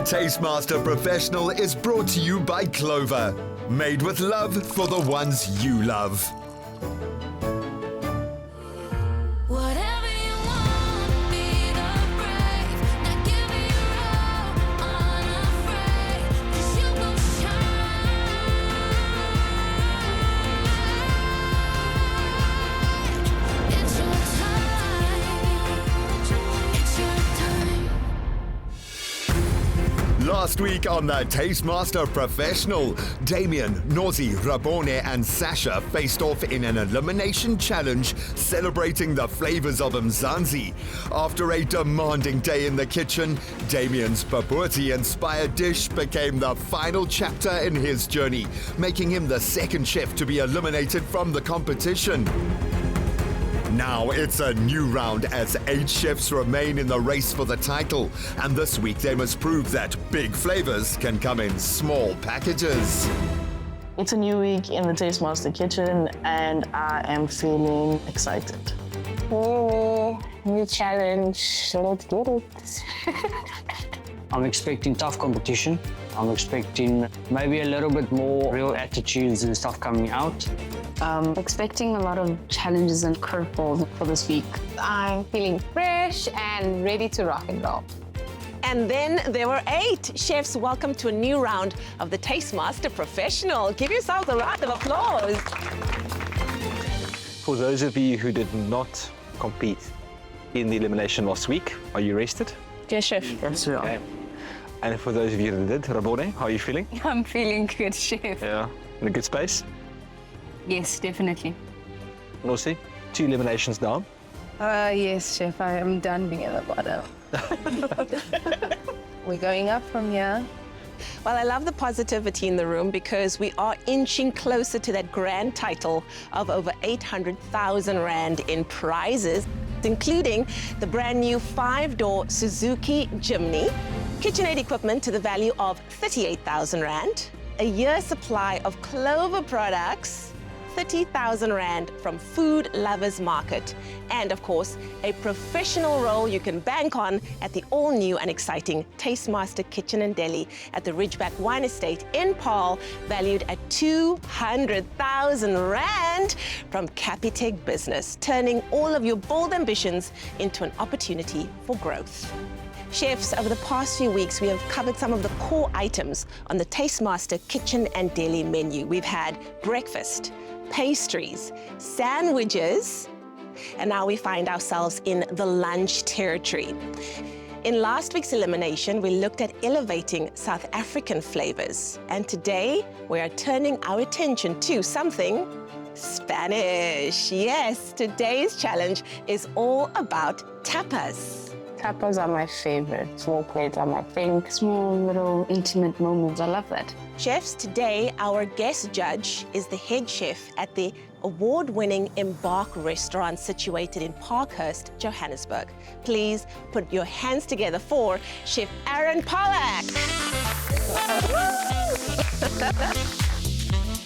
Tastemaster Professional is brought to you by Clover. Made with love for the ones you love. Whatever you want, be the brave. Now give it your all, unafraid. 'Cause you will shine. It's your time. It's your time. Last week on the Tastemaster Professional, Damien, Nozi, Rabone and Sasha faced off in an elimination challenge celebrating the flavours of Mzansi. After a demanding day in the kitchen, Damien's Paputi-inspired dish became the final chapter in his journey, making him the second chef to be eliminated from the competition. Now it's a new round as 8 chefs remain in the race for the title, and this week they must prove that big flavours can come in small packages. It's a new week in the Tastemaster kitchen and I am feeling excited. New challenge, let's get it. I'm expecting tough competition. I'm expecting maybe a little bit more real attitudes and stuff coming out. Expecting a lot of challenges and curveballs for this week. I'm feeling fresh and ready to rock and roll. And then there were 8 chefs. Welcome to a new round of the Tastemaster Professional. Give yourselves a round of applause. For those of you who did not compete in the elimination last week, are you rested? Yes, chef. Yes, we are. Okay. And for those of you that did, Rabone, how are you feeling? I'm feeling good, chef. Yeah, in a good space? Yes, definitely. Nosi, 2 eliminations down. Yes, chef, I am done being at the bottom. We're going up from here. Well, I love the positivity in the room because we are inching closer to that grand title of over 800,000 Rand in prizes, including the brand new 5-door Suzuki Jimny, KitchenAid equipment to the value of 38,000 Rand, a year's supply of Clover products, 30,000 Rand from Food Lovers Market, and of course, a professional role you can bank on at the all-new and exciting Tastemaster Kitchen and Deli at the Ridgeback Wine Estate in Paarl, valued at 200,000 Rand from Capitec Business, turning all of your bold ambitions into an opportunity for growth. Chefs, over the past few weeks, we have covered some of the core items on the Tastemaster Kitchen and Deli menu. We've had breakfast, pastries, sandwiches, and now we find ourselves in the lunch territory. In last week's elimination, we looked at elevating South African flavors, and today we are turning our attention to something Spanish. Yes, today's challenge is all about tapas. Tapas are my favorite. Small plates are my favorite. Small, little, intimate moments. I love that. Chefs, today our guest judge is the head chef at the award-winning Embarc Restaurant situated in Parkhurst, Johannesburg. Please put your hands together for Chef Aren Pollack.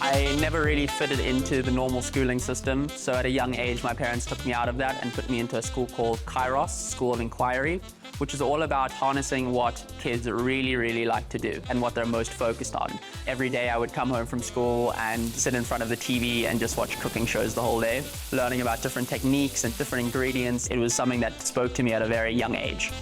I never really fitted into the normal schooling system, so at a young age my parents took me out of that and put me into a school called Kairos, School of Inquiry, which is all about harnessing what kids really like to do and what they're most focused on. Every day I would come home from school and sit in front of the TV and just watch cooking shows the whole day, learning about different techniques and different ingredients. It was something that spoke to me at a very young age.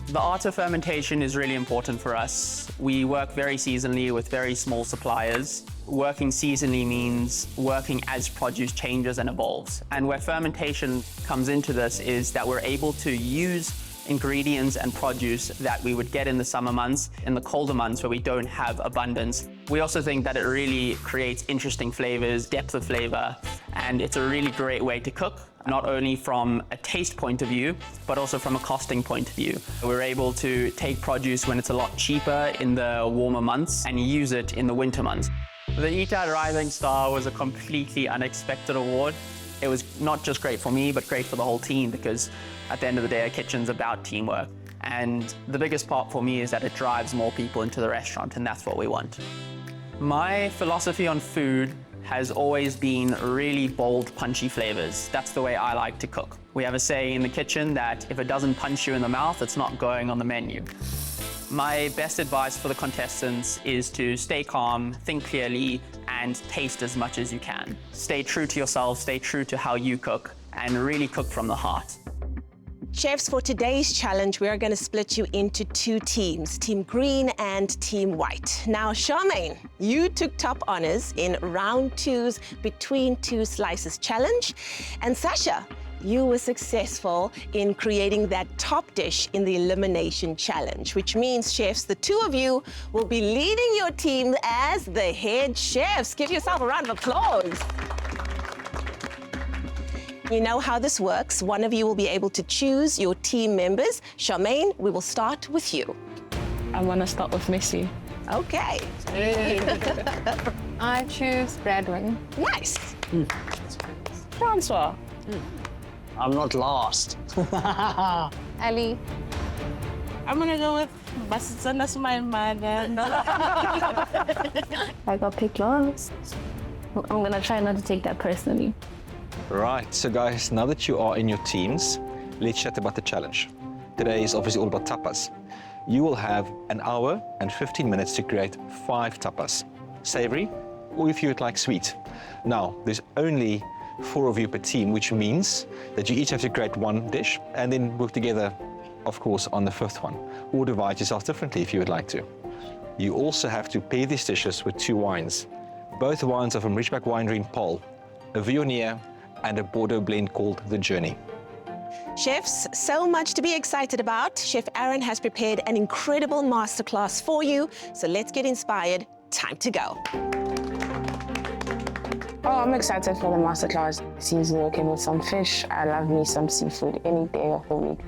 The art of fermentation is really important for us. We work very seasonally with very small suppliers. Working seasonally means working as produce changes and evolves. And where fermentation comes into this is that we're able to use ingredients and produce that we would get in the summer months, in the colder months where we don't have abundance. We also think that it really creates interesting flavors, depth of flavor, and it's a really great way to cook, not only from a taste point of view, but also from a costing point of view. We're able to take produce when it's a lot cheaper in the warmer months and use it in the winter months. The Eat Out Rising Star was a completely unexpected award. It was not just great for me, but great for the whole team, because at the end of the day, a kitchen's about teamwork. And the biggest part for me is that it drives more people into the restaurant, and that's what we want. My philosophy on food has always been really bold, punchy flavors. That's the way I like to cook. We have a saying in the kitchen that if it doesn't punch you in the mouth, it's not going on the menu. My best advice for the contestants is to stay calm, think clearly, and taste as much as you can. Stay true to yourself, stay true to how you cook, and really cook from the heart. Chefs, for today's challenge, we are going to split you into two teams, Team Green and Team White. Now, Charmaine, you took top honors in round 2's Between Two Slices challenge. And Sasha, you were successful in creating that top dish in the elimination challenge, which means, chefs, the two of you will be leading your team as the head chefs. Give yourself a round of applause. You know how this works. One of you will be able to choose your team members. Charmaine, we will start with you. I want to start with Messi. Okay. I choose Bradwin. Nice. Francois. I'm not last. Ali. I'm going to go with Basson. That's my man. I got picked last. I'm going to try not to take that personally. Right, so guys, now that you are in your teams, let's chat about the challenge. Today is obviously all about tapas. You will have an hour and 15 minutes to create 5 tapas. Savory, or if you would like sweet. Now, there's only 4 of you per team, which means that you each have to create 1 dish and then work together, of course, on the 5th one, or divide yourself differently if you would like to. You also have to pair these dishes with 2 wines. Both wines are from Ridgeback Winery in Paarl, a Viognier and a Bordeaux blend called The Journey. Chefs, so much to be excited about. Chef Aren has prepared an incredible masterclass for you. So let's get inspired. Time to go. Oh, I'm excited for the masterclass. She's working with some fish. I love me some seafood any day of the week.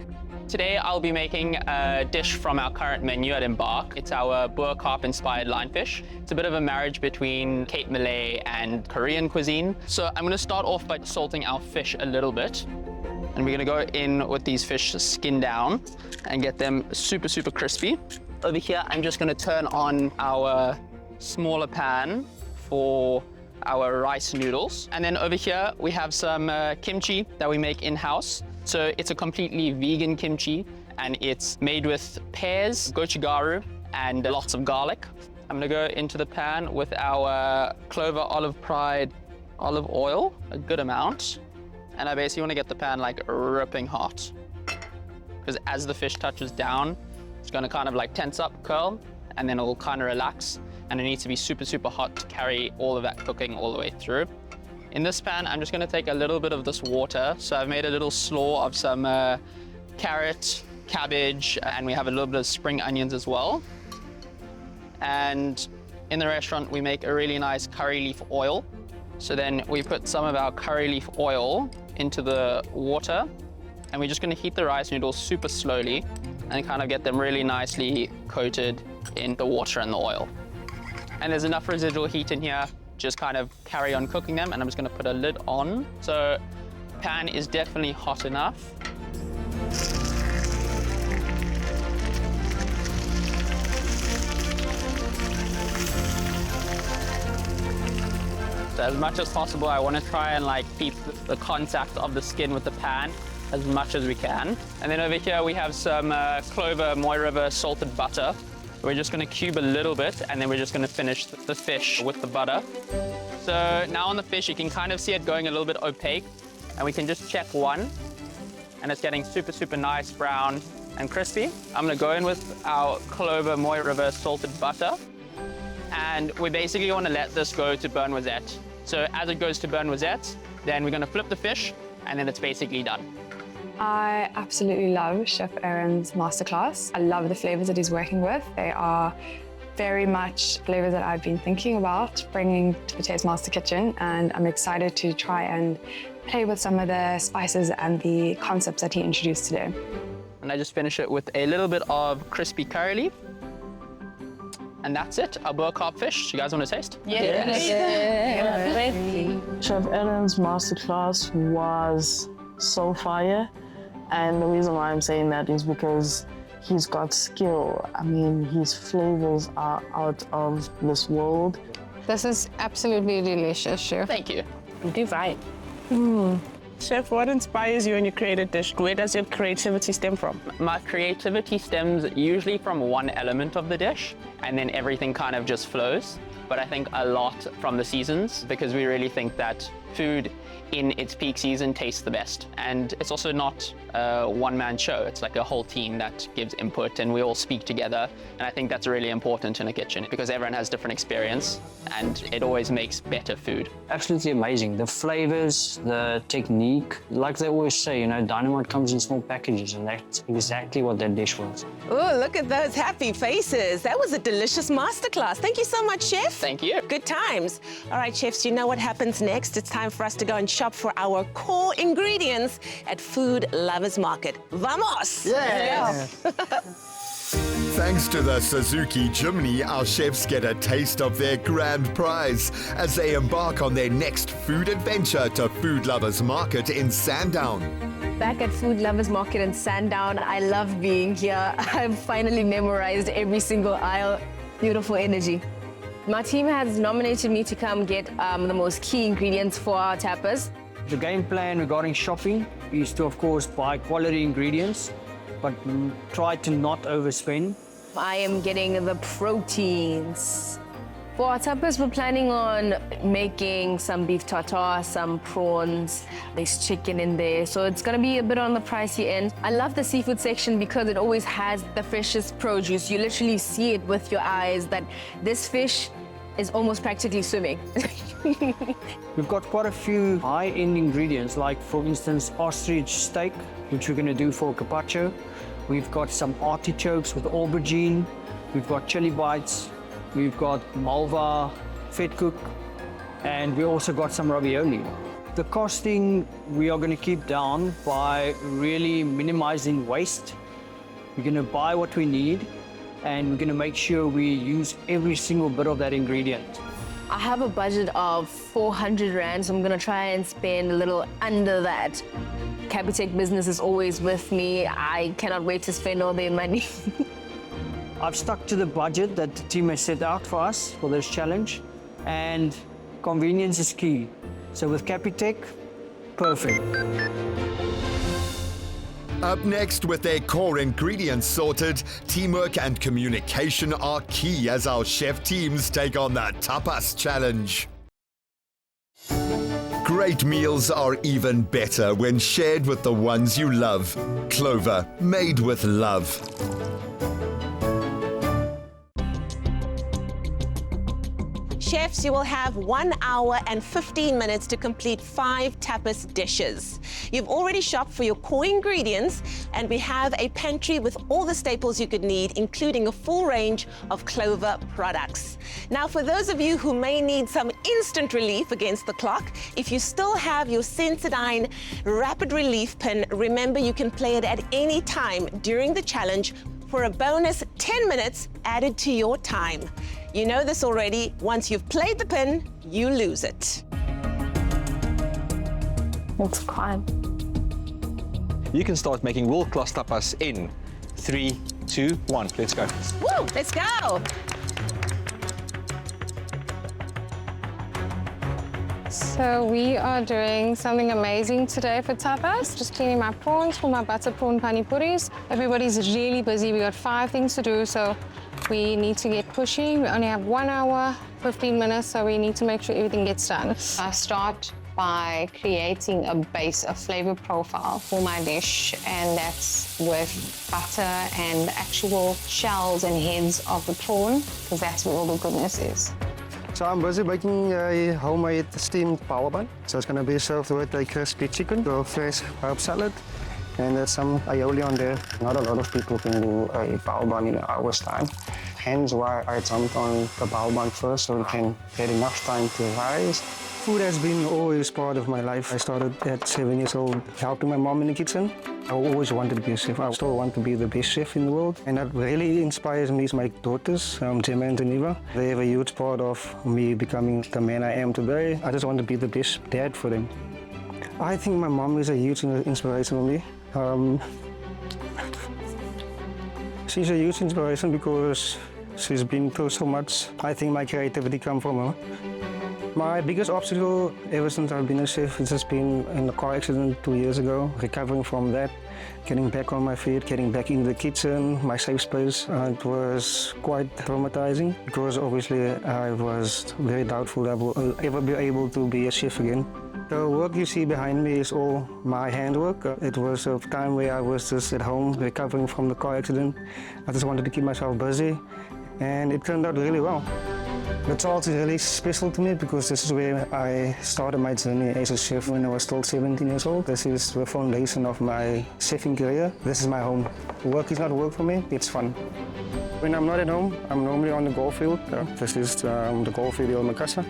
Today I'll be making a dish from our current menu at Embarc. It's our boer carp inspired lionfish. It's a bit of a marriage between Cape Malay and Korean cuisine. So I'm going to start off by salting our fish a little bit. And we're going to go in with these fish skin down and get them super, super crispy. Over here, I'm just going to turn on our smaller pan for our rice noodles. And then over here, we have some kimchi that we make in-house. So it's a completely vegan kimchi, and it's made with pears, gochugaru, and lots of garlic. I'm gonna go into the pan with our Clover Olive Pride olive oil, a good amount. And I basically wanna get the pan like ripping hot. Because as the fish touches down, it's gonna kind of like tense up, curl, and then it'll kind of relax. And it needs to be super, super hot to carry all of that cooking all the way through. In this pan, I'm just gonna take a little bit of this water. So I've made a little slaw of some carrot, cabbage, and we have a little bit of spring onions as well. And in the restaurant, we make a really nice curry leaf oil. So then we put some of our curry leaf oil into the water, and we're just gonna heat the rice noodles super slowly and kind of get them really nicely coated in the water and the oil. And there's enough residual heat in here, just kind of carry on cooking them, and I'm just gonna put a lid on. So pan is definitely hot enough. So as much as possible, I wanna try and like keep the contact of the skin with the pan as much as we can. And then over here, we have some Clover Moy River salted butter. We're just gonna cube a little bit, and then we're just gonna finish the fish with the butter. So now on the fish, you can kind of see it going a little bit opaque, and we can just check one, and it's getting super, super nice brown and crispy. I'm gonna go in with our Clover Moy River salted butter, and we basically wanna let this go to burn rosette. So as it goes to burn rosette, then we're gonna flip the fish, and then it's basically done. I absolutely love Chef Aren's masterclass. I love the flavors that he's working with. They are very much flavors that I've been thinking about bringing to the Taste Master Kitchen, and I'm excited to try and play with some of the spices and the concepts that he introduced today. And I just finish it with a little bit of crispy curry leaf. And that's it, our boer carp fish. You guys want to taste? Yes. Chef Aren's masterclass was so fire. And the reason why I'm saying that is because he's got skill. I mean, his flavors are out of this world. This is absolutely delicious, Chef. Thank you. You did right. Chef, what inspires you when you create a dish? Where does your creativity stem from? My creativity stems usually from one element of the dish, and then everything kind of just flows. But I think a lot from the seasons, because we really think that food in its peak season tastes the best. And it's also not a one-man show. It's like a whole team that gives input and we all speak together. And I think that's really important in a kitchen because everyone has different experience and it always makes better food. Absolutely amazing. The flavors, the technique, like they always say, you know, dynamite comes in small packages, and that's exactly what that dish was. Oh, look at those happy faces. That was a delicious masterclass. Thank you so much, Chef. Thank you. Good times. All right, chefs, you know what happens next. It's time for us to go and shop for our core ingredients at Food Lovers Market. Vamos! Yeah. Thanks to the Suzuki Jimny, our chefs get a taste of their grand prize as they embark on their next food adventure to Food Lovers Market in Sandown. Back at Food Lovers Market in Sandown, I love being here. I've finally memorized every single aisle. Beautiful energy. My team has nominated me to come get the most key ingredients for our tapas. The game plan regarding shopping is to, of course, buy quality ingredients, but try to not overspend. I am getting the proteins. For our tapas, we're planning on making some beef tartare, some prawns, there's chicken in there, so it's gonna be a bit on the pricey end. I love the seafood section because it always has the freshest produce. You literally see it with your eyes that this fish is almost practically swimming. We've got quite a few high-end ingredients, like for instance, ostrich steak, which we're gonna do for carpaccio. We've got some artichokes with aubergine. We've got chili bites. We've got malva, fat cook, and we also got some ravioli. The costing we are going to keep down by really minimizing waste. We're going to buy what we need, and we're going to make sure we use every single bit of that ingredient. I have a budget of 400 Rand, so I'm gonna try and spend a little under that. Capitec business is always with me. I cannot wait to spend all their money. I've stuck to the budget that the team has set out for us for this challenge, and convenience is key. So with Capitec, perfect. Up next, with their core ingredients sorted, teamwork and communication are key as our chef teams take on the Tapas challenge. Great meals are even better when shared with the ones you love. Clover, made with love. Chefs, you will have 1 hour and 15 minutes to complete 5 tapas dishes. You've already shopped for your core ingredients, and we have a pantry with all the staples you could need, including a full range of Clover products. Now, for those of you who may need some instant relief against the clock, if you still have your Sensodyne Rapid Relief pin, remember you can play it at any time during the challenge for a bonus 10 minutes added to your time. You know this already. Once you've played the pin, you lose it. It's fine. You can start making world-class tapas in 3, 2, 1. Let's go. Woo, let's go. So we are doing something amazing today for tapas. Just cleaning my prawns for my butter prawn pani puris. Everybody's really busy. We got 5 things to do, so we need to get pushing. We only have 1 hour, 15 minutes, so we need to make sure everything gets done. I start by creating a base, a flavor profile for my dish, and that's with butter and actual shells and heads of the prawn, because that's where all the goodness is. So I'm busy making a homemade steamed power bun. So it's going to be served with a crispy chicken, a fresh herb salad, and there's some aioli on there. Not a lot of people can do a power bun in an hour's time. Hence why I jumped on the power bun first, so we can get enough time to rise. Food has been always part of my life. I started at 7 years old helping my mom in the kitchen. I always wanted to be a chef. I still want to be the best chef in the world. And that really inspires me is my daughters, Gemma and Geneva. They have a huge part of me becoming the man I am today. I just want to be the best dad for them. I think my mom is a huge inspiration for me. She's a huge inspiration because she's been through so much. I think my creativity comes from her. My biggest obstacle ever since I've been a chef has just been in a car accident 2 years ago, recovering from that, getting back on my feet, getting back in the kitchen, my safe space. It was quite traumatizing because obviously I was very doubtful that I will ever be able to be a chef again. The work you see behind me is all my handwork. It was a time where I was just at home recovering from the car accident. I just wanted to keep myself busy and it turned out really well. The Charles is really special to me because this is where I started my journey as a chef when I was still 17 years old. This is the foundation of my chefing career. This is my home. Work is not work for me, it's fun. When I'm not at home, I'm normally on the golf field. This is the golf field in Makassar.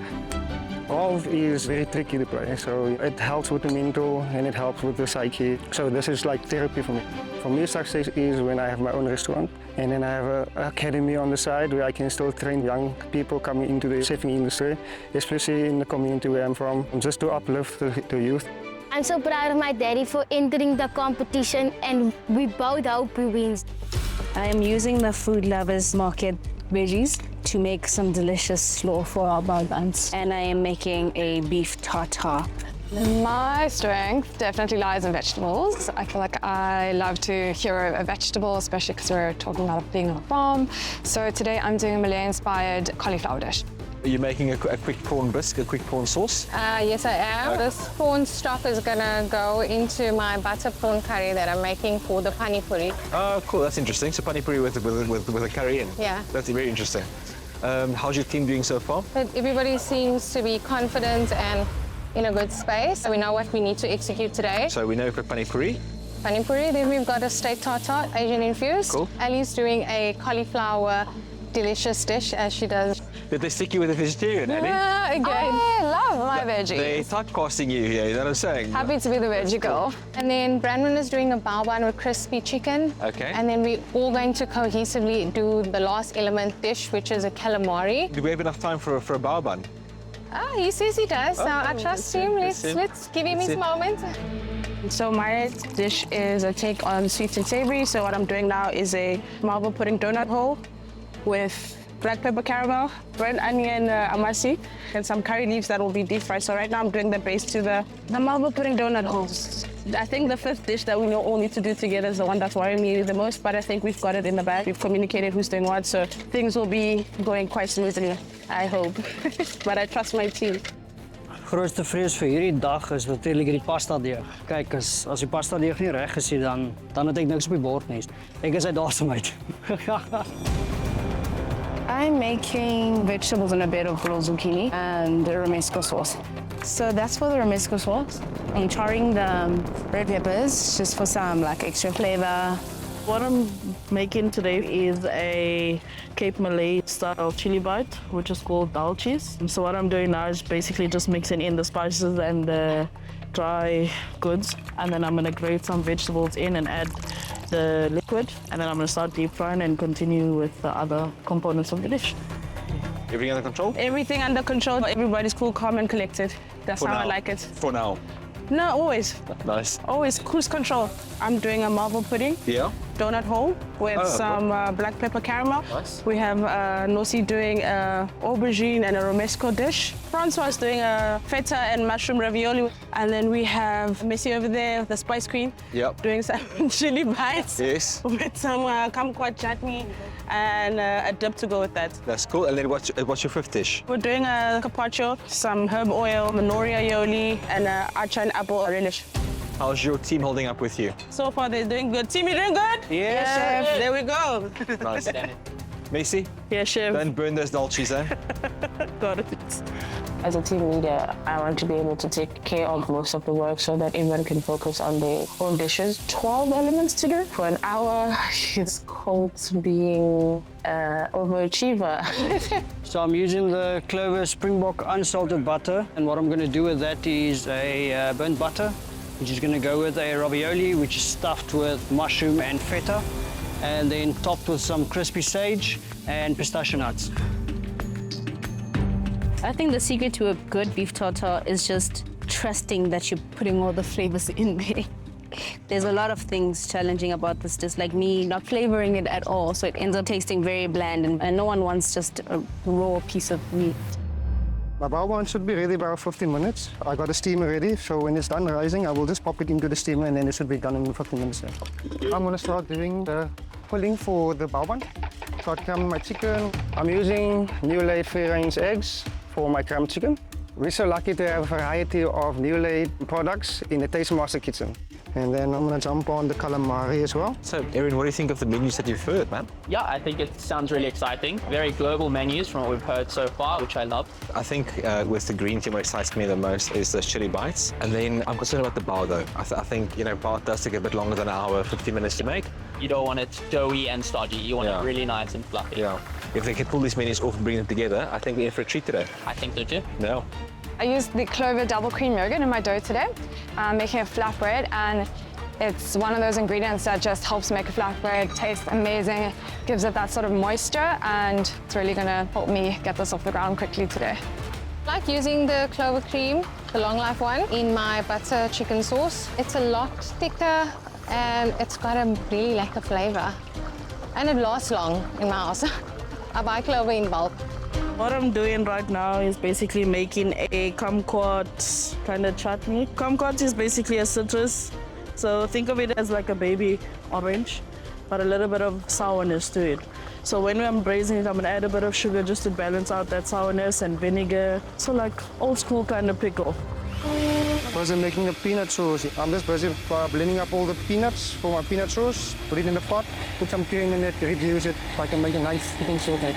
Golf is very tricky to play, so it helps with the mental and it helps with the psyche. So this is like therapy for me. For me, success is when I have my own restaurant and then I have an academy on the side where I can still train young people coming into the chefing industry, especially in the community where I'm from, just to uplift the youth. I'm so proud of my daddy for entering the competition and we both hope he wins. I am using the Food Lovers Market veggies to make some delicious slaw for our bao buns. And I am making a beef tartare. My strength definitely lies in vegetables. I feel like I love to hero a vegetable, especially because we're talking about being on a farm. So today I'm doing a Malay-inspired cauliflower dish. Are you making a quick prawn bisque, a quick prawn sauce? Yes, I am. This prawn stock is gonna go into my butter prawn curry that I'm making for the pani puri. Oh, cool. That's interesting. So pani puri with a curry in. Yeah. That's very interesting. How's your team doing so far? But everybody seems to be confident and in a good space. So we know what we need to execute today. So we know we've got pani puri. Pani puri, then we've got a steak tartare, Asian infused. Cool. Ellie's doing a cauliflower delicious dish as she does. Did they stick you with a vegetarian, Ellie? Again. I love my veggies. They're typecasting you here, you know what I'm saying? Happy to be the veggie girl. And then Brandon is doing a bao bun with crispy chicken. Okay. And then we're all going to cohesively do the last element dish, which is a calamari. Do we have enough time for a bao bun? He says he does. So I trust him. Let's give him his moment. So my dish is a take on sweet and savory. So what I'm doing now is a marble pudding donut hole with black pepper caramel, red onion amasi, and some curry leaves that will be deep fried. So right now I'm doing the base to the marble pudding donut holes. I think the fifth dish that we all need to do together is the one that's worrying me the most, but I think we've got it in the bag. We've communicated who's doing what, so things will be going quite smoothly, I hope. But I trust my team. Grootste vrees vir hierdie dag is natuurlik die pasta deeg. Kyk, as die pasta deeg nie reg is nie, dan het ek niks op die bord nie. Ek is uit daarsem uit. I'm making vegetables in a bed of grilled zucchini and romesco sauce. So that's for the romesco sauce. I'm charring the red peppers just for some like extra flavor. What I'm making today is a Cape Malay style chili bite, which is called dal cheese. So what I'm doing now is basically just mixing in the spices and the dry goods, and then I'm gonna grate some vegetables in and add the liquid, and then I'm gonna start deep frying and continue with the other components of the dish. Everything under control? Everything under control. Everybody's cool, calm, and collected. That's For how I now. like it. For now. No, always. Nice. Always cruise control. I'm doing a marble pudding. Yeah. Donut hole with some black pepper caramel. Nice. We have Nosi doing aubergine and a romesco dish. Francois is doing a feta and mushroom ravioli. And then we have Messi over there, the spice queen, Yep. doing some chili bites Yes. with some kumquat chutney and a dip to go with that. That's cool. And then what's your fifth dish? We're doing a carpaccio, some herb oil, nori aioli, and acha and apple relish. How's your team holding up with you? So far, they're doing good. Team, you doing good? Yes, Chef. There we go. Nice. Macy, Yeah, chef. don't burn those dolces, eh? Got it. As a team leader, I want to be able to take care of most of the work so that everyone can focus on their own dishes. 12 elements to do for an hour. It's called being an overachiever. So I'm using the Clover Springbok unsalted butter, and what I'm going to do with that is a burnt butter, which is going to go with a ravioli, which is stuffed with mushroom and feta, and then topped with some crispy sage and pistachio nuts. I think the secret to a good beef tartare is just trusting that you're putting all the flavors in there. There's a lot of things challenging about this, just like me not flavoring it at all, so it ends up tasting very bland, and no one wants just a raw piece of meat. My bao bun should be ready about 15 minutes. I got the steamer ready, so when it's done rising, I will just pop it into the steamer and then it should be done in 15 minutes. I'm gonna start doing the filling for the bao bun. So I cram my chicken. I'm using new laid free-range eggs for my cram chicken. We're so lucky to have a variety of new laid products in the Taste Master kitchen. And then I'm gonna jump on the calamari as well. So, Aren, what do you think of the menus that you've heard, man? Yeah, I think it sounds really exciting. Very global menus from what we've heard so far, which I love. I think with the green team, what excites me the most is the chili bites. And then I'm concerned about the bao, though. I think, you know, bao does take a bit longer than an hour, 15 minutes to make. You don't want it doughy and stodgy. You want it really nice and fluffy. Yeah. If they can pull these menus off and bring them together, I think we're in for a treat today. I think so too. No. I used the Clover double cream yogurt in my dough today, making a flatbread, and it's one of those ingredients that just helps make a flatbread taste amazing, gives it that sort of moisture, and it's really gonna help me get this off the ground quickly today. I like using the clover cream, the long life one, in my butter chicken sauce. It's a lot thicker and it's got a really lekker flavor. And it lasts long in my house. I buy clover in bulk. What I'm doing right now is basically making a kumquat kind of chutney. Kumquat is basically a citrus, so think of it as like a baby orange, but a little bit of sourness to it. So when I'm braising it, I'm gonna add a bit of sugar just to balance out that sourness and vinegar. So like old school kind of pickle. Busy making the peanut sauce. I'm just busy blending up all the peanuts for my peanut sauce, put it in the pot, put some cream in it, reduce it so I can make a nice thick sauce.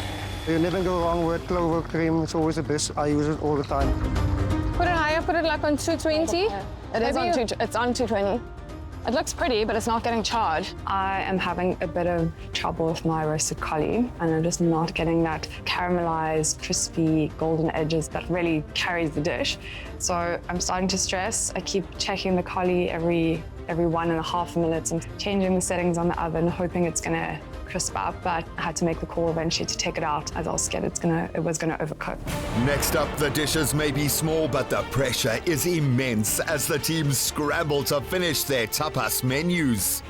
You never go wrong with clover cream. It's always the best. I use it all the time. Put it higher, put it like on 220. It's on 220. It looks pretty, but it's not getting charred. I am having a bit of trouble with my roasted collie, and I'm just not getting that caramelized, crispy, golden edges that really carries the dish. So I'm starting to stress. I keep checking the collie every 1.5 minutes and changing the settings on the oven, hoping it's gonna crisp up, but I had to make the call eventually to take it out as I was scared it was gonna overcook. Next up, the dishes may be small, but the pressure is immense as the teams scramble to finish their tapas menus.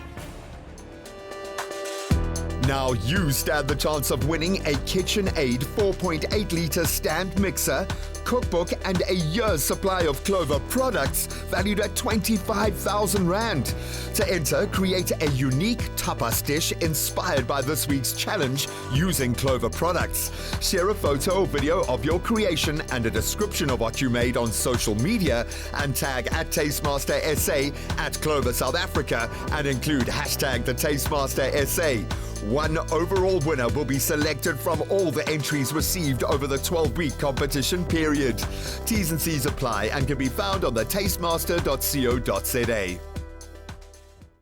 Now you stand the chance of winning a KitchenAid 4.8-litre stand mixer, cookbook and a year's supply of Clover products valued at 25,000 Rand. To enter, create a unique tapas dish inspired by this week's challenge using Clover products. Share a photo or video of your creation and a description of what you made on social media and tag @TastemasterSA, @Clover South Africa and include #TheTastemasterSA. One overall winner will be selected from all the entries received over the 12-week competition period. T's and C's apply and can be found on the tastemaster.co.za.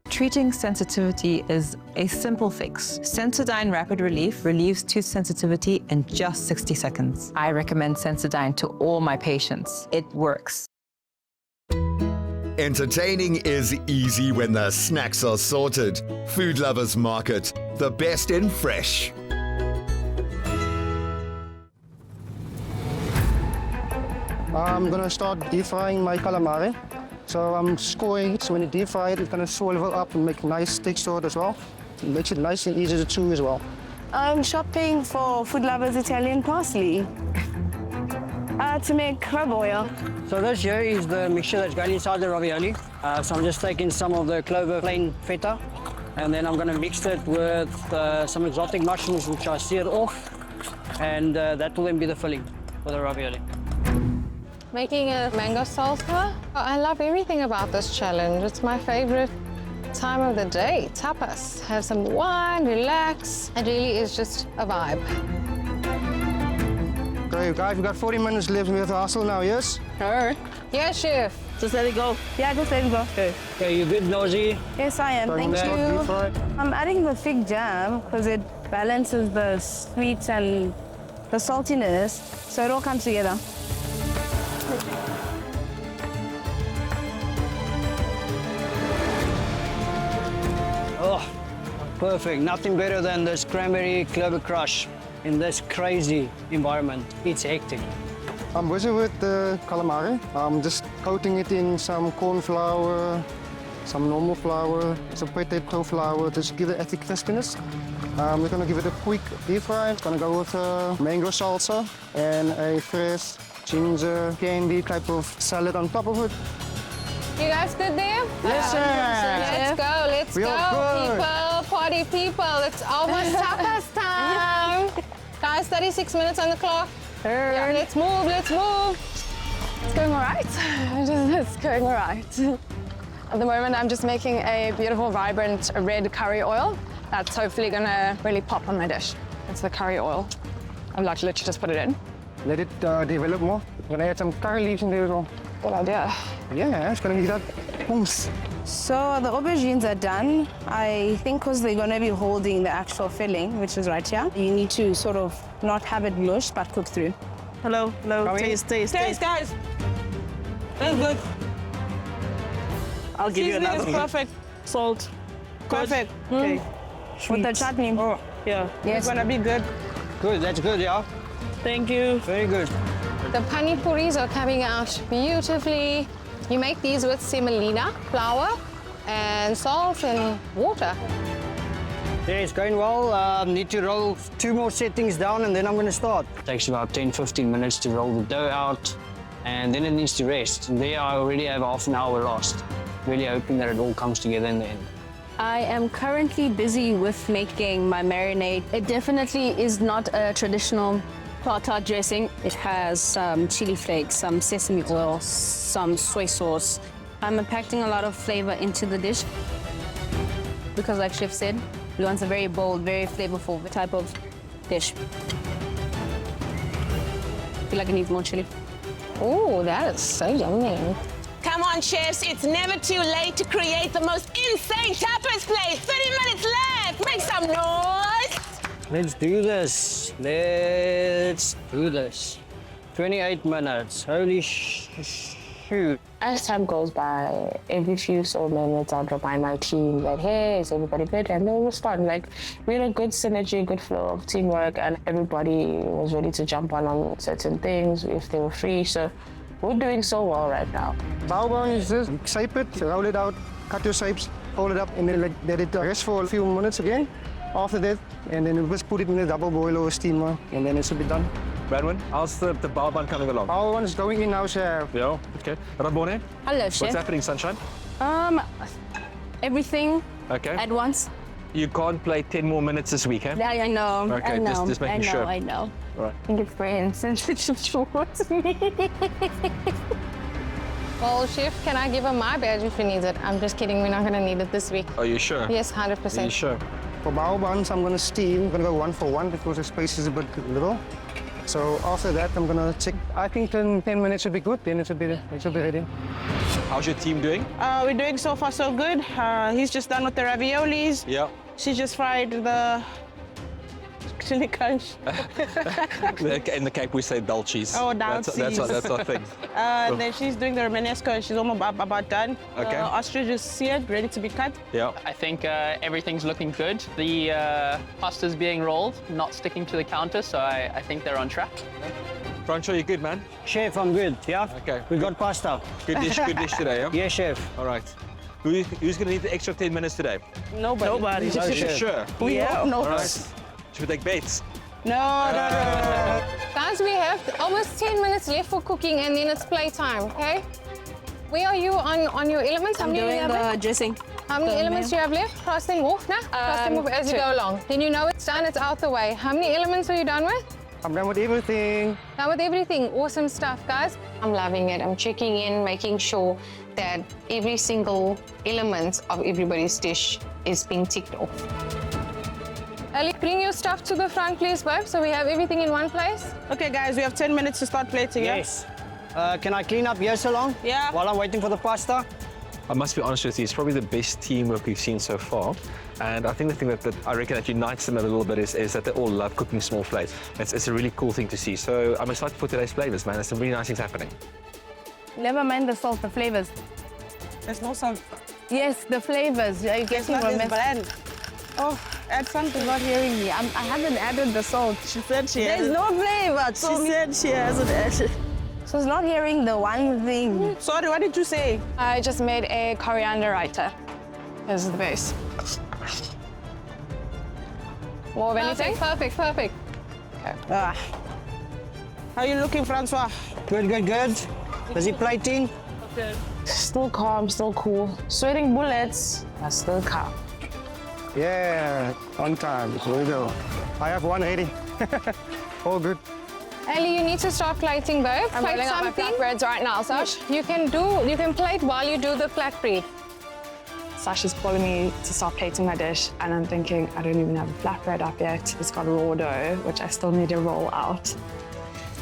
Treating sensitivity is a simple fix. Sensodyne Rapid Relief relieves tooth sensitivity in just 60 seconds. I recommend Sensodyne to all my patients. It works. Entertaining is easy when the snacks are sorted. Food Lovers Market, the best in fresh. I'm gonna start deep frying my calamari. So I'm scoring it, so when you deep fry it, it's gonna swivel up and make a nice texture as well. It makes it nice and easy to chew as well. I'm shopping for Food Lovers Italian parsley to make crab oil. So this here is the mixture that's going inside the ravioli. So I'm just taking some of the clover plain feta, and then I'm going to mix it with some exotic mushrooms which I seared off, and that will then be the filling for the ravioli. Making a mango salsa. I love everything about this challenge. It's my favorite time of the day. Tapas. Have some wine, relax. It really is just a vibe. Okay, guys, we've got 40 minutes left with the hustle now, yes? Alright. Yeah, chef. Just let it go. Yeah, just let it go. Okay, you good, Nosy? Yes, I am. Thank you. I'm adding the fig jam because it balances the sweets and the saltiness, so it all comes together. Oh, perfect. Nothing better than this cranberry clover crush in this crazy environment. It's hectic. I'm busy with the calamari. I'm just coating it in some corn flour, some normal flour, some potato flour, just give it a crispiness. We're gonna give it a quick deep fry. It's gonna go with a mango salsa and a fresh ginger candy type of salad on top of it. You guys good there? Listen. Let's We go, are good. people, party people. It's almost tapas time. Guys, 36 minutes on the clock. Yeah, let's move, let's move. It's going all right. It's going all right. At the moment, I'm just making a beautiful, vibrant red curry oil. That's hopefully gonna really pop on my dish. It's the curry oil. I'm like to literally just put it in. Let it develop more. I'm gonna add some curry leaves in there as well. Good idea. Yeah, it's gonna be that oomph. So the aubergines are done. I think because they're going to be holding the actual filling, which is right here, you need to sort of not have it mush, but cook through. Hello, taste, guys. That's good. I'll give you another. Seasoning is Perfect. Salt. Perfect. Okay. Sweet. With the chutney. Oh, yeah. Yes. It's gonna be good. Good, that's good, yeah. Thank you. Very good. The pani puris are coming out beautifully. You make these with semolina, flour, and salt and water. Yeah, it's going well. Need to roll 2 more settings down and then I'm going to start. It takes about 10-15 minutes to roll the dough out and then it needs to rest. And there I already have half an hour lost. Really hoping that it all comes together in the end. I am currently busy with making my marinade. It definitely is not a traditional tartar dressing. It has some chili flakes, some sesame oil, some soy sauce. I'm impacting a lot of flavor into the dish because, like Chef said, we want a very bold, very flavorful type of dish. I feel like I need more chili. Oh, that is so yummy. Come on, chefs, it's never too late to create the most insane tapas plate. 30 minutes left. Make some noise. Let's do this. Let's do this. 28 minutes. Holy shoot. As time goes by, every few so minutes I'll remind my team that, hey, is everybody good? And they'll respond. Like, we had a good synergy, good flow of teamwork, and everybody was ready to jump on certain things if they were free. So we're doing so well right now. Baobab is just shape it, roll it out, cut your shapes, hold it up, and then let it rest for a few minutes again. After that, and then we just put it in a double boiler or steamer, and then it should be done. Bradwin, how's the baobab coming along? Baobab is going in now, chef. Yeah, okay. Rabone, Hello, Chef. what's happening, sunshine? Everything Okay. at once. You can't play 10 more minutes this week, eh? I know. Okay, I know. just making I know, sure. I know. All right. I think it's very insensitive towards me. Well, Chef, can I give him my badge if he needs it? I'm just kidding, we're not gonna need it this week. Are you sure? Yes, 100%. Are you sure? For baobabs, I'm gonna steam. I'm gonna go 1 for 1 because the space is a bit little. So after that, I'm gonna check. I think 10 minutes should be good. Then it should be ready. How's your team doing? We're doing so far so good. He's just done with the raviolis. Yeah. She just fried the chili crunch. In the Cape, we say dulces. Oh, That's our thing. Then she's doing the romanesco and she's almost about done. Okay. Ostrich is seared, ready to be cut. Yeah. I think everything's looking good. The pasta's being rolled, not sticking to the counter, so I think they're on track. Francho, you good, man? Chef, I'm good, yeah? Okay. We got pasta. Good dish today, yeah? Yes, chef. All right. Who's going to need the extra 10 minutes today? Nobody. No, chef. Sure. We hope All nobody. right. Should we take baits? No. Guys, we have almost 10 minutes left for cooking and then it's playtime, okay? Where are you on your elements? How I'm many do you doing have the left? dressing. How many elements do you have left? Cross them off now? Cross them off as you 2. go along. Then you know it's done, it's out the way. How many elements are you done with? I'm done with everything. Done with everything. Awesome stuff, guys. I'm loving it. I'm checking in, making sure that every single element of everybody's dish is being ticked off. Ali, bring your stuff to the front, please, babe, so we have everything in one place. Okay, guys, we have 10 minutes to start plating, yeah? Yes. Can I clean up here so long? Yeah. While I'm waiting for the pasta? I must be honest with you, it's probably the best teamwork we've seen so far. And I think the thing that I reckon that unites them a little bit is that they all love cooking small plates. It's a really cool thing to see. So I'm excited for today's flavors, man. There's some really nice things happening. Never mind the salt, the flavors. There's no salt. Yes, the flavors. Yeah, you It's not this bland. Oh, add something. not hearing me. I haven't added the salt. She said she There's no flavor. She said she hasn't added. So it's not hearing the one thing. Sorry, what did you say? I just made a coriander raita. This is the base. More of anything? Perfect. How are you looking, Francois? Good, good, good. Busy plating? Still calm, still cool. Sweating bullets, but still calm. Yeah, on time. Here we go. I have one ready. All good. Ellie, you need to start plating, babe. I'm Plate rolling out my something. flatbreads right now, Sash. You can plate while you do the flatbread. Sash is calling me to start plating my dish, and I'm thinking, I don't even have a flatbread up yet. It's got raw dough, which I still need to roll out.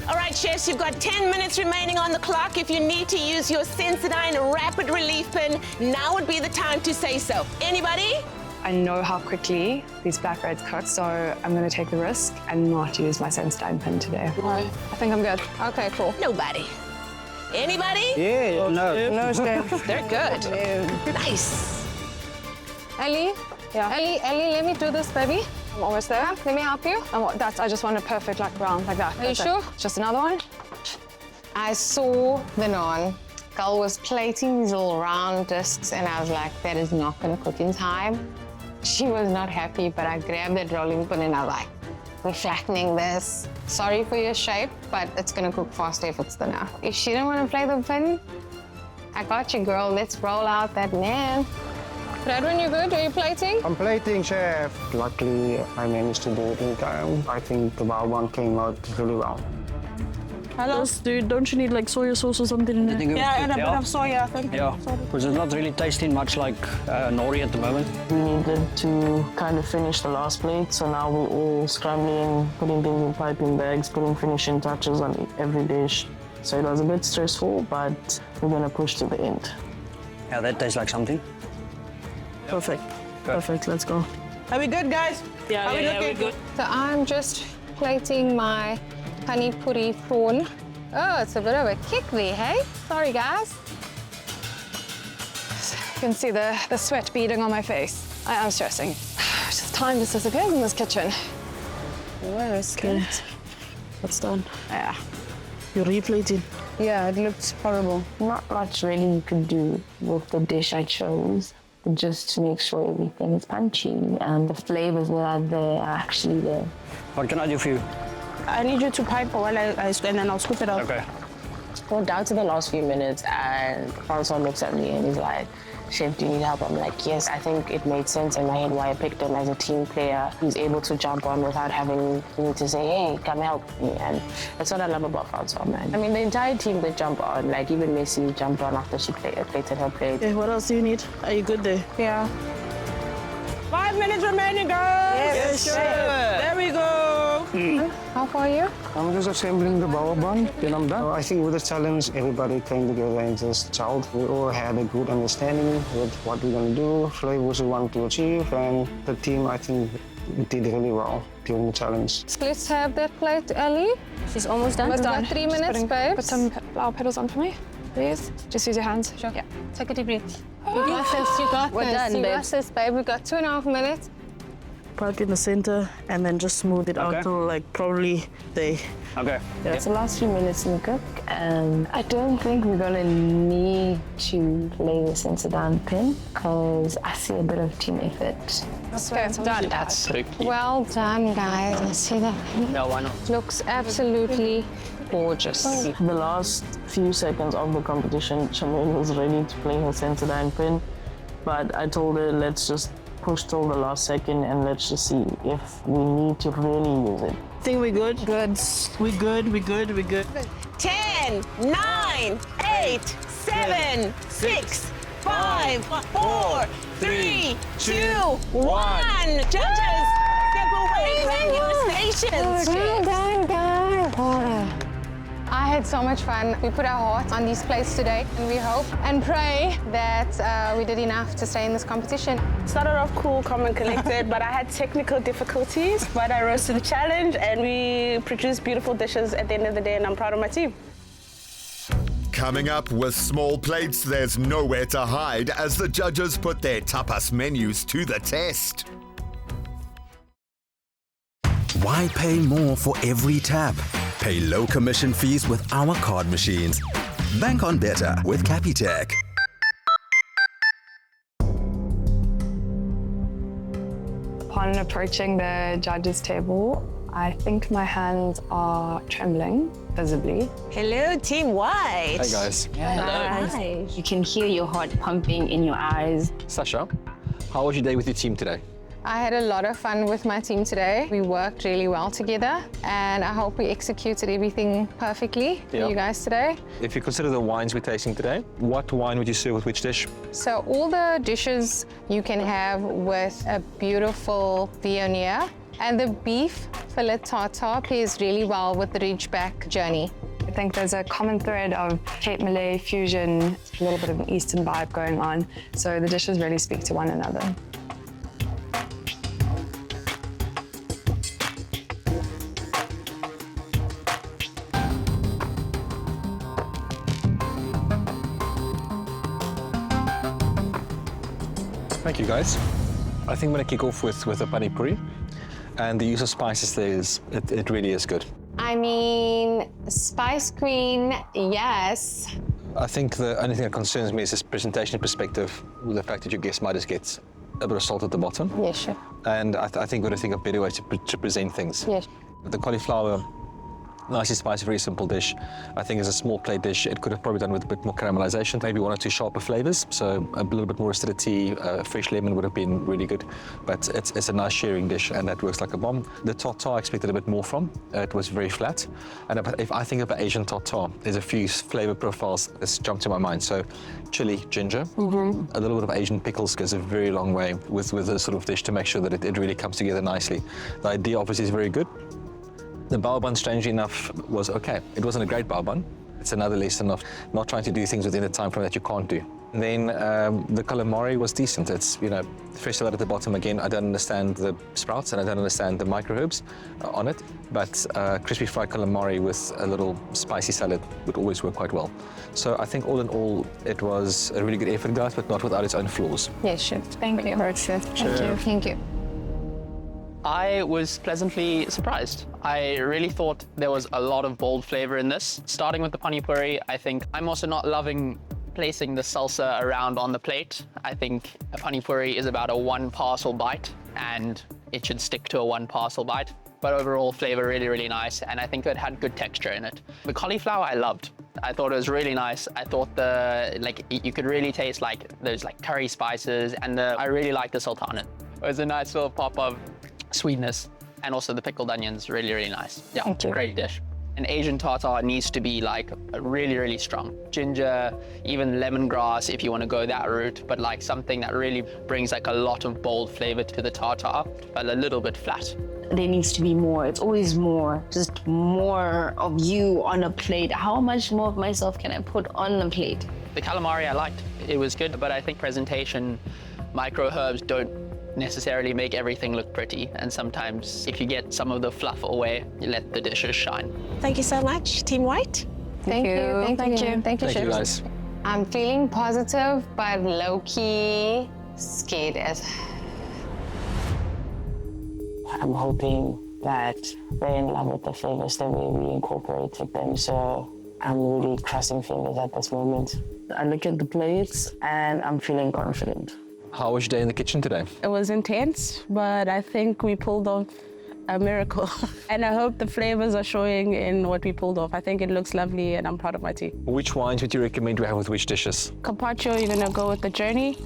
All right, chefs, you've got 10 minutes remaining on the clock. If you need to use your Sensodyne Rapid Relief Pin, now would be the time to say so. Anybody? I know how quickly these flatbreads cook, so I'm going to take the risk and not use my Sensodyne pin today. No, I think I'm good. Okay, cool. Nobody. Anybody? Yeah, no. No, Steph. They're good. Nice. Ellie? Yeah? Ellie, let me do this, baby. I'm almost there. Let me help you. I just want a perfect round like that. Are you That's it. sure? Just another one? I saw the naan. Girl was plating these little round discs, and I was like, that is not going to cook in time. She was not happy, but I grabbed that rolling pin and I was like, we're flattening this. Sorry for your shape, but it's going to cook faster if it's thinner. If she didn't want to play the pin, I got you, girl. Let's roll out that naan. Bradwin, you good? Are you plating? I'm plating, chef. Luckily, I managed to do it in time. I think the bao one came out really well. Hello? Dude, don't you need like soya sauce or something in there? Yeah, and a bit of soya, thank you. Yeah, because it's not really tasting much like nori at the moment. We needed to kind of finish the last plate, so now we're all scrambling, putting things in piping bags, putting finishing touches on every dish. So it was a bit stressful, but we're going to push to the end. Yeah, that tastes like something. Perfect. Perfect, let's go. Are we good, guys? Yeah, Are we yeah, looking? we're good. So I'm just plating my pani puri prawn. Oh, it's a bit of a kick there, hey? Sorry, guys. You can see the sweat beading on my face. I am stressing. Just time just disappears in this kitchen. Where is it? What's done? Yeah. You're replating. Yeah, it looks horrible. Not much really you can do with the dish I chose. Just to make sure everything is punchy and the flavors that are there are actually there. What can I do for you? I need you to pipe while and then I'll scoop it out. Okay. Well, down to the last few minutes, and Francois looks at me and he's like, Chef, do you need help? I'm like, yes. I think it made sense in my head why I picked him as a team player who's able to jump on without having me to say, hey, come help me. And that's what I love about Francois, man. I mean, the entire team, they jump on. Like, even Messi jumped on after she plated her plate. Okay, what else do you need? Are you good there? Yeah. 5 minutes remaining, girls! Yes, sure. There we go! How far are you? I'm just assembling the bao bun, then I'm done. I think with the challenge, everybody came together and just chilled. We all had a good understanding with what we're going to do, flavors we want to achieve, and the team, I think, did really well during the challenge. Let's have that plate, Ellie. She's almost done. We've got 3 minutes, babe. Put some flower petals on for me, please. Just use your hands. Sure. Yeah. Take a deep breath. You got this, you got We're this. done, you babe. got this, babe. We've got 2.5 minutes. Pipe in the center and then just smooth it out till like probably there. Okay. It's the last few minutes in the cook, and I don't think we're gonna need to play the Sensodyne pin because I see a bit of team effort. Done. That's tricky. Well done, guys. Let's see that. Yeah, why not? Looks absolutely gorgeous. The last few seconds of the competition, Charmaine was ready to play her Sensodyne pin, but I told her, let's just push till the last second and let's just see if we need to really use it. Think we good? Good. We good, we good, we good. 10, 9, 8, 7, 6, 5, 4, 3, 2, 1. Judges, step away from your stations. Well done, guys. I had so much fun. We put our hearts on these plates today, and we hope and pray that we did enough to stay in this competition. Started off cool, calm and collected, but I had technical difficulties, but I rose to the challenge and we produced beautiful dishes at the end of the day, and I'm proud of my team. Coming up with small plates, there's nowhere to hide as the judges put their tapas menus to the test. Why pay more for every tap? Pay low commission fees with our card machines. Bank on better with Capitec. Upon approaching the judges' table, I think my hands are trembling visibly. Hello, Team White. Hey guys. Hi. You can hear your heart pumping in your eyes. Sasha, how was your day with your team today? I had a lot of fun with my team today. We worked really well together, and I hope we executed everything perfectly for you guys today. If you consider the wines we're tasting today, what wine would you serve with which dish? So all the dishes you can have with a beautiful Viognier, and the beef fillet tartare pairs really well with the Ridgeback journey. I think there's a common thread of Cape Malay fusion, a little bit of an Eastern vibe going on, so the dishes really speak to one another. Thank you, guys. I think I'm going to kick off with a pani puri. And the use of spices there it really is good. I mean, Spice Queen, yes. I think the only thing that concerns me is this presentation perspective, with the fact that your guest might just get a bit of salt at the bottom. Yes, chef. And I think we've got to think of better ways to present things. Yes. The cauliflower, nicely spiced, very simple dish. I think as a small plate dish, it could have probably done with a bit more caramelization, maybe one or two sharper flavors. So a little bit more acidity, fresh lemon would have been really good. But it's a nice sharing dish, and that works like a bomb. The tartare I expected a bit more from. It was very flat. And if I think of an Asian tartare, there's a few flavor profiles that's jumped to my mind. So chili, ginger, a little bit of Asian pickles goes a very long way with this sort of dish to make sure that it really comes together nicely. The idea obviously is very good. The bao bun, strangely enough, was okay. It wasn't a great bao bun. It's another lesson of not trying to do things within the time frame that you can't do. And then the calamari was decent. It's, fresh salad at the bottom again. I don't understand the sprouts and I don't understand the micro herbs on it, but crispy fried calamari with a little spicy salad would always work quite well. So I think all in all, it was a really good effort, guys, but not without its own flaws. Yes, chef. Thank you. Thank you. Thank you. I was pleasantly surprised. I really thought there was a lot of bold flavor in this. Starting with the pani puri, I think I'm also not loving placing the salsa around on the plate. I think a pani puri is about a one parcel bite, and it should stick to a one parcel bite. But overall flavor really, really nice, and I think it had good texture in it. The cauliflower I loved. I thought it was really nice. I thought you could really taste those curry spices, and I really liked the sultanas. It was a nice little pop of sweetness, and also the pickled onions, really, really nice. Yeah, it's a great dish. An Asian tartare needs to be really, really strong. Ginger, even lemongrass if you want to go that route, but something that really brings a lot of bold flavor to the tartare, but a little bit flat. There needs to be more. It's always more. Just more of you on a plate. How much more of myself can I put on the plate? The calamari I liked. It was good, but I think presentation, micro herbs don't necessarily make everything look pretty, and sometimes if you get some of the fluff away, you let the dishes shine. Thank you so much, Team White. Thank you. Thank you, chef. Guys. I'm feeling positive, but low-key scared as. I'm hoping that they're in love with the flavors the way we incorporated them. So I'm really crossing fingers at this moment. I look at the plates and I'm feeling confident. How was your day in the kitchen today? It was intense, but I think we pulled off a miracle. And I hope the flavors are showing in what we pulled off. I think it looks lovely and I'm proud of my team. Which wines would you recommend we have with which dishes? Carpaccio, you're gonna go with the Journey.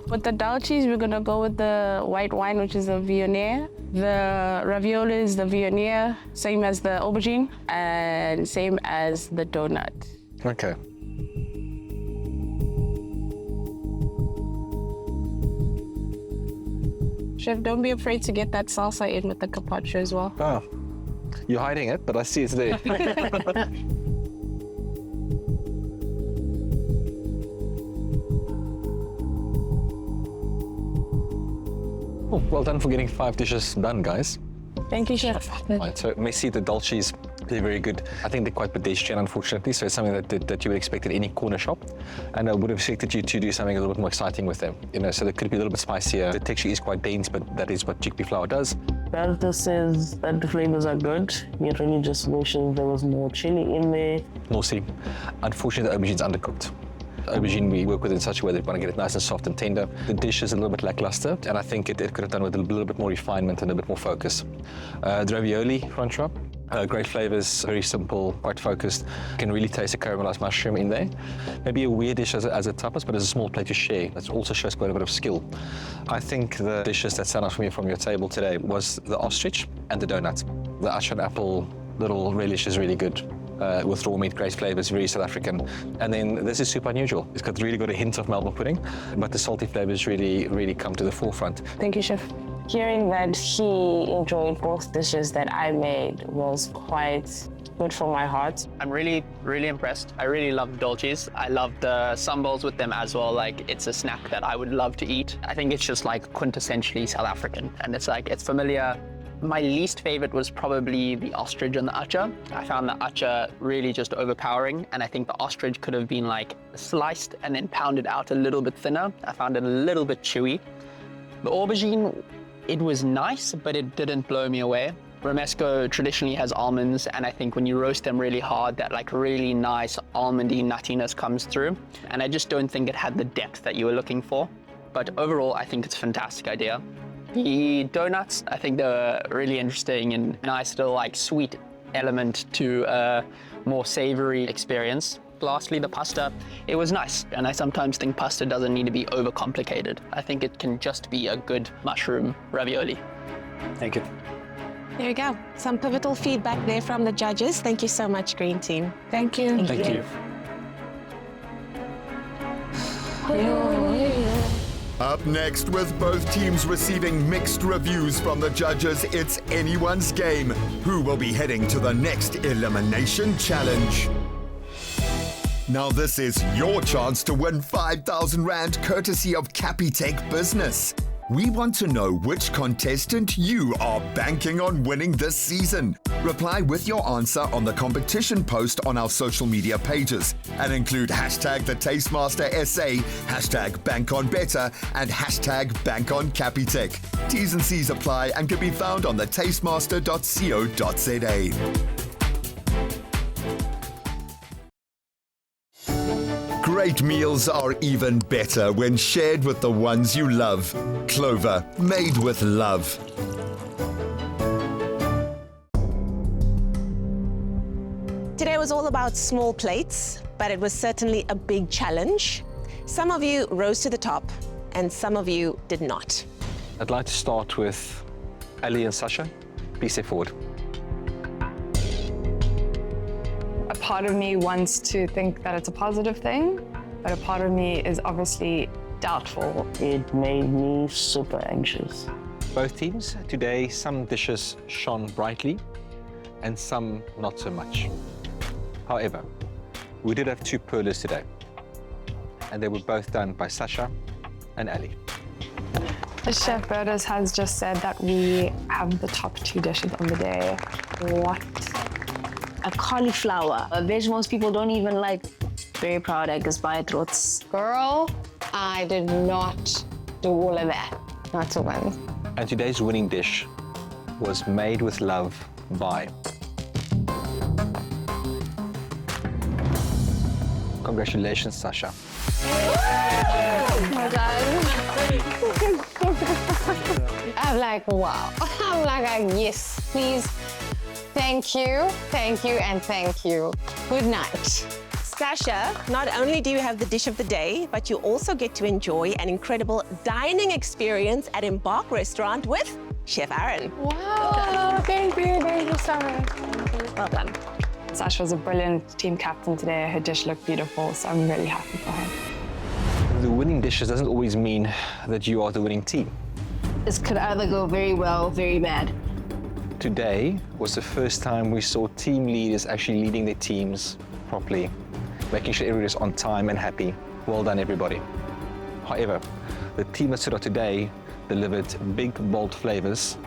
With the dalchis, we're gonna go with the white wine, which is a Viognier. The raviolis, the Viognier, same as the aubergine, and same as the donut. Okay. Chef, don't be afraid to get that salsa in with the carpaccio as well. Oh, you're hiding it, but I see it's there. Oh, well done for getting 5 dishes done, guys. Thank you, Chef. Right, so Messi, the dolces, they're very good. I think they're quite pedestrian, unfortunately, so it's something that you would expect at any corner shop. And I would have expected you to do something a little bit more exciting with them. So they could be a little bit spicier. The texture is quite dense, but that is what chickpea flour does. Bertus says that the flavors are good. He really just wishes there was more chili in there. Nosy. Unfortunately, the aubergine's undercooked. Aubergine, we work with it in such a way that we want to get it nice and soft and tender. The dish is a little bit lackluster, and I think it could have done with a little bit more refinement and a bit more focus. The ravioli, Francois, Great flavors, very simple, quite focused. You can really taste the caramelized mushroom in there. Maybe a weird dish as a tapas, but as a small plate to share. That also shows quite a bit of skill. I think the dishes that stand out for me from your table today was the ostrich and the donut. The acha and apple little relish is really good. With raw meat, great flavors, very South African. And then this is super unusual. It's really got a hint of Melbourne pudding, but the salty flavors really come to the forefront. Thank you, Chef. Hearing that he enjoyed both dishes that I made was quite good for my heart. I'm really impressed. I really love dolces. I love the sambals with them as well. Like, it's a snack that I would love to eat. I think it's just like quintessentially South African, and it's familiar. My least favorite was probably the ostrich and the acha. I found the acha really just overpowering, and I think the ostrich could have been like sliced and then pounded out a little bit thinner. I found it a little bit chewy. The aubergine, it was nice, but it didn't blow me away. Romesco traditionally has almonds, and I think when you roast them really hard, that like really nice almondy nuttiness comes through. And I just don't think it had the depth that you were looking for. But overall, I think it's a fantastic idea. The donuts, I think they're really interesting and nice little like sweet element to a more savory experience. Lastly, the pasta, it was nice, and I sometimes think pasta doesn't need to be overcomplicated. I think it can just be a good mushroom ravioli. Thank you. There you go. Some pivotal feedback there from the judges. Thank you so much, Green Team. Thank you. Thank you. Up next, with both teams receiving mixed reviews from the judges, it's anyone's game. Who will be heading to the next elimination challenge? Now this is your chance to win 5,000 Rand courtesy of Capitec Business. We want to know which contestant you are banking on winning this season. Reply with your answer on the competition post on our social media pages and include hashtag the Tastemaster SA, hashtag BankOnBetter, and hashtag BankOnCapitec. T's and C's apply and can be found on thetastemaster.co.za. Great meals are even better when shared with the ones you love. Clover, made with love. Today was all about small plates, but it was certainly a big challenge. Some of you rose to the top, and some of you did not. I'd like to start with Ali and Sasha. Please step forward. A part of me wants to think that it's a positive thing, but a part of me is obviously doubtful. It made me super anxious. Both teams, today some dishes shone brightly and some not so much. However, we did have two pearlers today, and they were both done by Sasha and Ali. Chef Bertus has just said that we have the top two dishes of the day. What? A cauliflower, a veg most people don't even like. Very proud, I guess, by throats. Girl, I did not do all of that. Not to win. And today's winning dish was made with love by. Congratulations, Sasha. Well done. I'm like, wow. I'm like, yes, please. Thank you, and thank you. Good night. Sasha, not only do you have the dish of the day, but you also get to enjoy an incredible dining experience at Embarc Restaurant with Chef Aren. Wow, thank you so much. Well done. Sasha was a brilliant team captain today. Her dish looked beautiful, so I'm really happy for her. The winning dishes doesn't always mean that you are the winning team. This could either go very well or very bad. Today was the first time we saw team leaders actually leading their teams properly, making sure everybody's on time and happy. Well done, everybody. However, the team that stood out today delivered big, bold flavors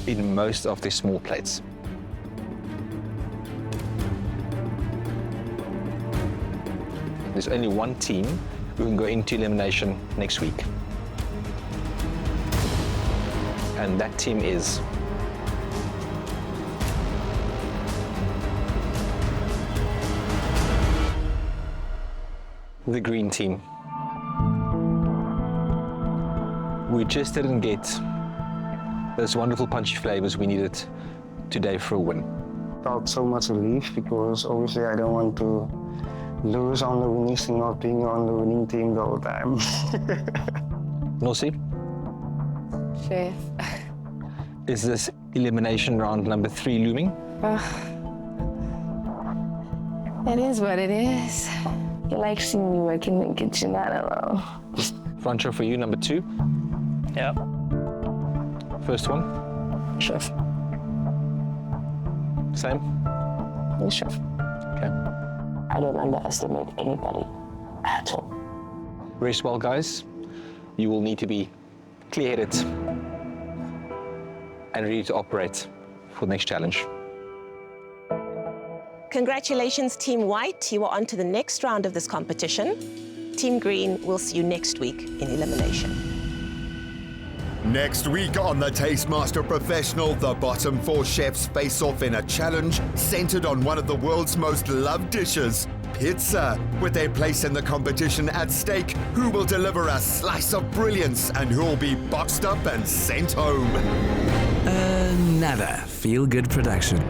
in most of their small plates. There's only one team who can go into elimination next week. And that team is the green team. We just didn't get those wonderful punchy flavors we needed today for a win. felt so much relief because obviously I don't want to lose on the winning team, not being on the winning team the whole time. Nosy, Chef. is this elimination round number 3 looming? It is what it is. You like seeing me work in the kitchen, I don't know. Front row for you, number 2. Yeah. First one, Chef. same. Yes, chef. Okay. I don't underestimate anybody at all. Rest well, guys. You will need to be clear-headed and ready to operate for the next challenge. Congratulations, Team White. You are on to the next round of this competition. Team Green, we'll see you next week in elimination. Next week on the Tastemaster Professional, the bottom 4 chefs face off in a challenge centered on one of the world's most loved dishes, pizza. With their place in the competition at stake, who will deliver a slice of brilliance and who will be boxed up and sent home? Another feel-good production.